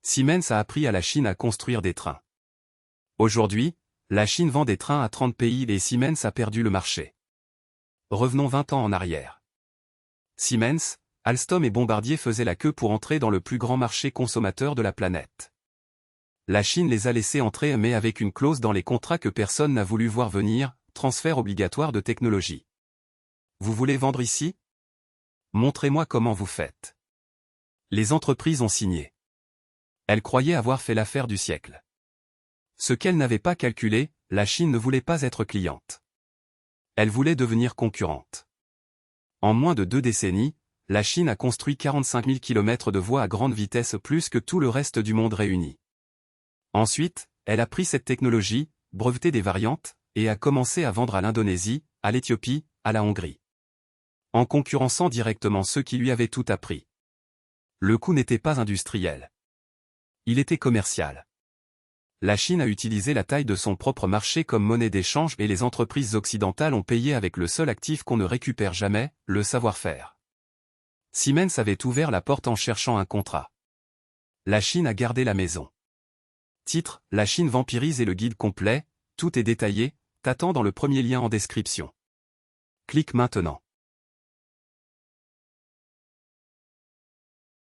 Siemens a appris à la Chine à construire des trains. Aujourd'hui, la Chine vend des trains à 30 pays et Siemens a perdu le marché. Revenons 20 ans en arrière. Siemens, Alstom et Bombardier faisaient la queue pour entrer dans le plus grand marché consommateur de la planète. La Chine les a laissés entrer mais avec une clause dans les contrats que personne n'a voulu voir venir, transfert obligatoire de technologie. Vous voulez vendre ici? Montrez-moi comment vous faites. Les entreprises ont signé. Elles croyaient avoir fait l'affaire du siècle. Ce qu'elles n'avaient pas calculé, la Chine ne voulait pas être cliente. Elle voulait devenir concurrente. En moins de 2 décennies, la Chine a construit 45 000 km de voies à grande vitesse plus que tout le reste du monde réuni. Ensuite, elle a pris cette technologie, breveté des variantes, et a commencé à vendre à l'Indonésie, à l'Éthiopie, à la Hongrie. En concurrençant directement ceux qui lui avaient tout appris. Le coût n'était pas industriel. Il était commercial. La Chine a utilisé la taille de son propre marché comme monnaie d'échange et les entreprises occidentales ont payé avec le seul actif qu'on ne récupère jamais, le savoir-faire. Siemens avait ouvert la porte en cherchant un contrat. La Chine a gardé la maison. Titre, La Chine vampirise et le guide complet, tout est détaillé, t'attends dans le premier lien en description. Clique maintenant.